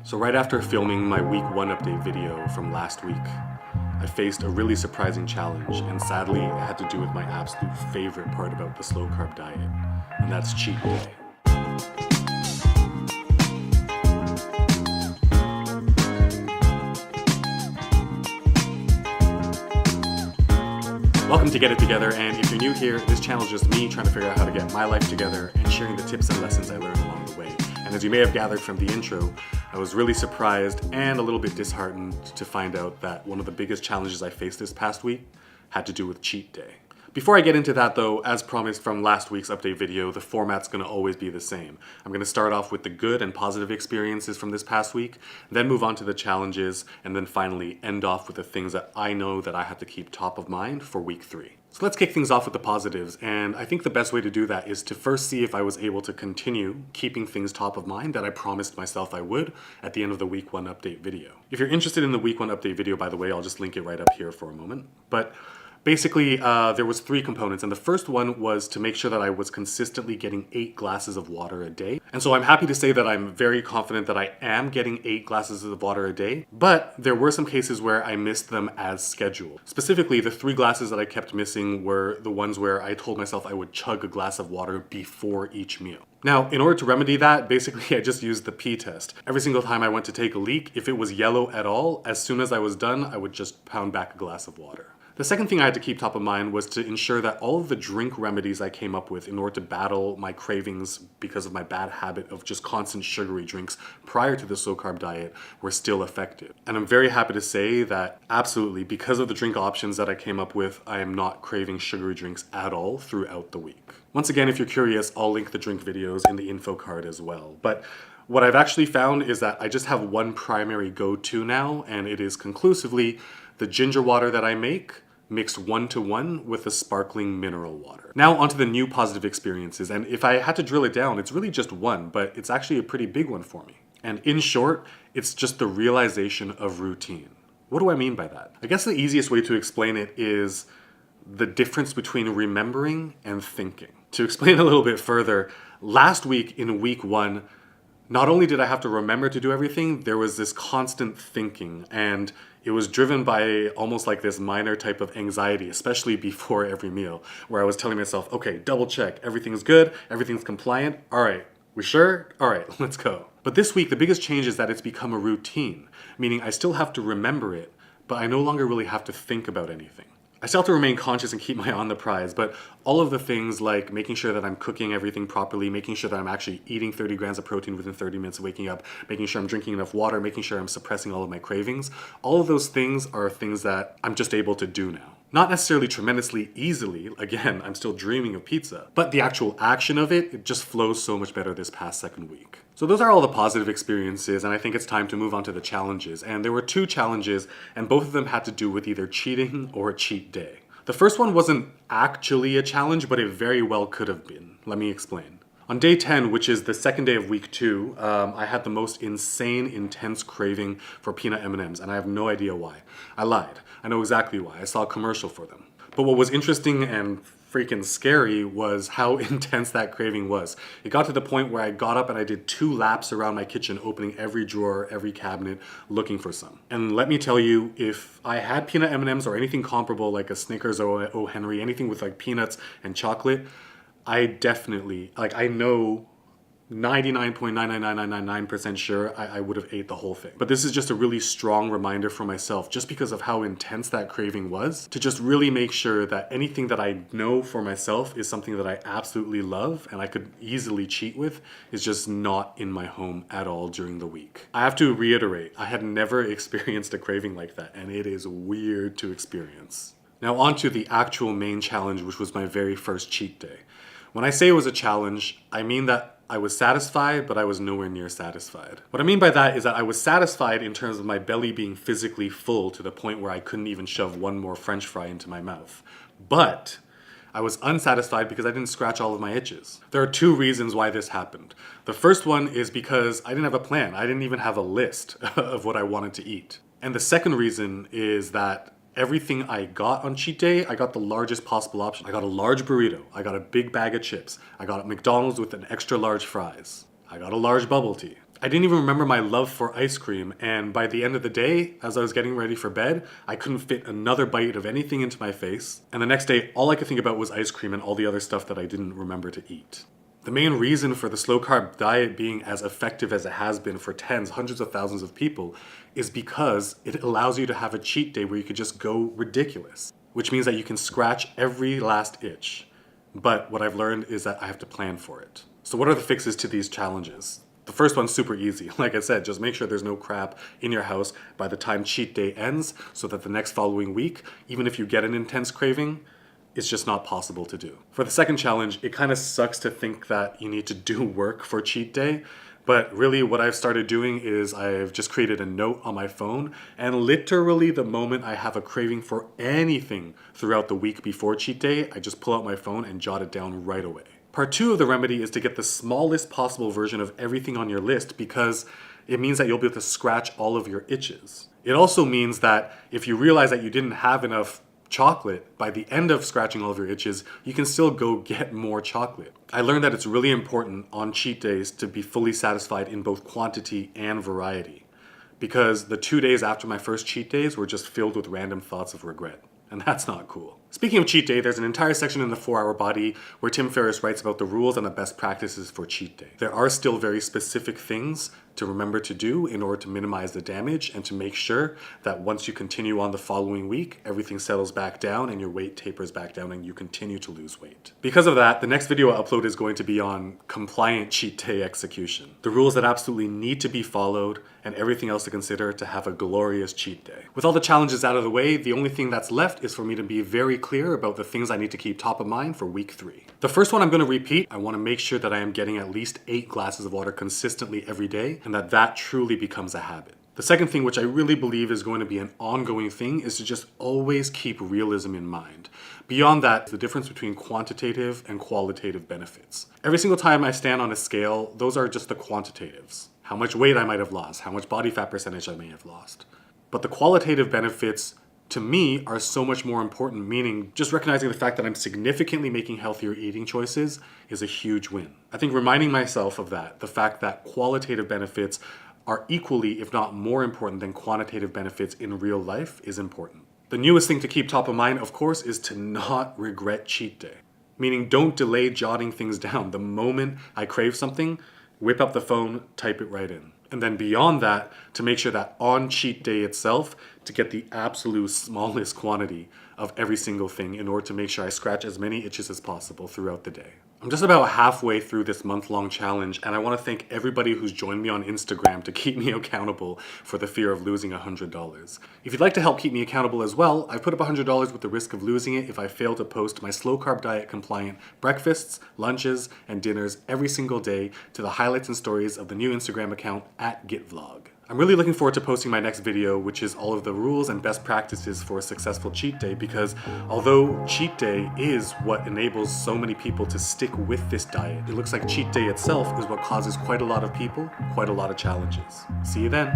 So right after filming my week 1 update video from last week, I faced a really surprising challenge, and sadly it had to do with my absolute favorite part about the slow carb diet, and that's cheat day. Welcome to Get It Together, and if you're new here, this channel is just me trying to figure out how to get my life together and sharing the tips and lessons I learned along the way. And as you may have gathered from the intro, I was really surprised and a little bit disheartened to find out that one of the biggest challenges I faced this past week had to do with cheat day. Before I get into that though, as promised from last week's update video, the format's going to always be the same. I'm going to start off with the good and positive experiences from this past week, then move on to the challenges, and then finally end off with the things that I know that I have to keep top of mind for week 3. So let's kick things off with the positives, and I think the best way to do that is to first see if I was able to continue keeping things top of mind that I promised myself I would at the end of the week 1 update video. If you're interested in the week 1 update video, by the way, I'll just link it right up here for a moment. But basically, there was 3 components, and the first one was to make sure that I was consistently getting 8 glasses of water a day. And so I'm happy to say that I'm very confident that I am getting 8 glasses of water a day, but there were some cases where I missed them as scheduled. Specifically, the 3 glasses that I kept missing were the ones where I told myself I would chug a glass of water before each meal. Now, in order to remedy that, basically I just used the pee test. Every single time I went to take a leak, if it was yellow at all, as soon as I was done, I would just pound back a glass of water. The second thing I had to keep top of mind was to ensure that all of the drink remedies I came up with in order to battle my cravings because of my bad habit of just constant sugary drinks prior to the slow carb diet were still effective. And I'm very happy to say that absolutely, because of the drink options that I came up with, I am not craving sugary drinks at all throughout the week. Once again, if you're curious, I'll link the drink videos in the info card as well. But what I've actually found is that I just have one primary go-to now, and it is conclusively the ginger water that I make mixed 1-to-1 with a sparkling mineral water. Now onto the new positive experiences, and if I had to drill it down, it's really just one, but it's actually a pretty big one for me. And in short, it's just the realization of routine. What do I mean by that? I guess the easiest way to explain it is the difference between remembering and thinking. To explain a little bit further, last week in week 1, not only did I have to remember to do everything, there was this constant thinking, and it was driven by almost like this minor type of anxiety, especially before every meal, where I was telling myself, okay, double check, everything's good, everything's compliant, all right, we sure? All right, let's go. But this week, the biggest change is that it's become a routine, meaning I still have to remember it, but I no longer really have to think about anything. I still have to remain conscious and keep my eye on the prize, but all of the things like making sure that I'm cooking everything properly, making sure that I'm actually eating 30 grams of protein within 30 minutes of waking up, making sure I'm drinking enough water, making sure I'm suppressing all of my cravings, all of those things are things that I'm just able to do now. Not necessarily tremendously easily, again, I'm still dreaming of pizza, but the actual action of it just flows so much better this past second week. So those are all the positive experiences, and I think it's time to move on to the challenges. And there were 2 challenges, and both of them had to do with either cheating or a cheat day. The first one wasn't actually a challenge, but it very well could have been. Let me explain. On day 10, which is the second day of week 2, I had the most insane, intense craving for peanut M&Ms, and I have no idea why. I lied. I know exactly why. I saw a commercial for them. But what was interesting and freaking scary was how intense that craving was. It got to the point where I got up and I did 2 laps around my kitchen, opening every drawer, every cabinet, looking for some. And let me tell you, if I had peanut M&Ms or anything comparable like a Snickers or O. Henry, anything with like peanuts and chocolate, I definitely, I know 99.99999% sure I would have ate the whole thing. But this is just a really strong reminder for myself, just because of how intense that craving was, to just really make sure that anything that I know for myself is something that I absolutely love and I could easily cheat with is just not in my home at all during the week. I have to reiterate, I had never experienced a craving like that, and it is weird to experience. Now on to the actual main challenge, which was my very first cheat day. When I say it was a challenge, I mean that I was satisfied, but I was nowhere near satisfied. What I mean by that is that I was satisfied in terms of my belly being physically full to the point where I couldn't even shove one more French fry into my mouth. But I was unsatisfied because I didn't scratch all of my itches. There are 2 reasons why this happened. The first one is because I didn't have a plan. I didn't even have a list of what I wanted to eat. And the second reason is that everything I got on cheat day, I got the largest possible option. I got a large burrito. I got a big bag of chips. I got a McDonald's with an extra large fries. I got a large bubble tea. I didn't even remember my love for ice cream, and by the end of the day, as I was getting ready for bed, I couldn't fit another bite of anything into my face, and the next day, all I could think about was ice cream and all the other stuff that I didn't remember to eat. The main reason for the slow carb diet being as effective as it has been for tens, hundreds of thousands of people is because it allows you to have a cheat day where you could just go ridiculous, which means that you can scratch every last itch. But what I've learned is that I have to plan for it. So what are the fixes to these challenges? The first one's super easy. Like I said, just make sure there's no crap in your house by the time cheat day ends so that the next following week, even if you get an intense craving, it's just not possible to do. For the second challenge, it kind of sucks to think that you need to do work for cheat day, but really what I've started doing is I've just created a note on my phone, and literally the moment I have a craving for anything throughout the week before cheat day, I just pull out my phone and jot it down right away. Part 2 of the remedy is to get the smallest possible version of everything on your list because it means that you'll be able to scratch all of your itches. It also means that if you realize that you didn't have enough chocolate, by the end of scratching all of your itches, you can still go get more chocolate. I learned that it's really important on cheat days to be fully satisfied in both quantity and variety, because the 2 days after my first cheat days were just filled with random thoughts of regret. And that's not cool. Speaking of cheat day, there's an entire section in the 4-Hour Body where Tim Ferriss writes about the rules and the best practices for cheat day. There are still very specific things to remember to do in order to minimize the damage and to make sure that once you continue on the following week, everything settles back down and your weight tapers back down and you continue to lose weight. Because of that, the next video I upload is going to be on compliant cheat day execution. The rules that absolutely need to be followed and everything else to consider to have a glorious cheat day. With all the challenges out of the way, the only thing that's left is for me to be very clear about the things I need to keep top of mind for week 3. The first one I'm going to repeat. I want to make sure that I am getting at least 8 glasses of water consistently every day and that truly becomes a habit. The second thing, which I really believe is going to be an ongoing thing, is to just always keep realism in mind. Beyond that, the difference between quantitative and qualitative benefits. Every single time I stand on a scale, those are just the quantitatives. How much weight I might have lost, how much body fat percentage I may have lost. But the qualitative benefits, to me, are so much more important, meaning just recognizing the fact that I'm significantly making healthier eating choices is a huge win. I think reminding myself of that, the fact that qualitative benefits are equally, if not more important than quantitative benefits in real life, is important. The newest thing to keep top of mind, of course, is to not regret cheat day. Meaning don't delay jotting things down. The moment I crave something, whip up the phone, type it right in. And then beyond that, to make sure that on cheat day itself, to get the absolute smallest quantity of every single thing in order to make sure I scratch as many itches as possible throughout the day. I'm just about halfway through this month-long challenge, and I want to thank everybody who's joined me on Instagram to keep me accountable for the fear of losing $100. If you'd like to help keep me accountable as well, I've put up $100 with the risk of losing it if I fail to post my slow carb diet compliant breakfasts, lunches, and dinners every single day to the highlights and stories of the new Instagram account @GetVlog. I'm really looking forward to posting my next video, which is all of the rules and best practices for a successful cheat day, because although cheat day is what enables so many people to stick with this diet, it looks like cheat day itself is what causes quite a lot of people quite a lot of challenges. See you then.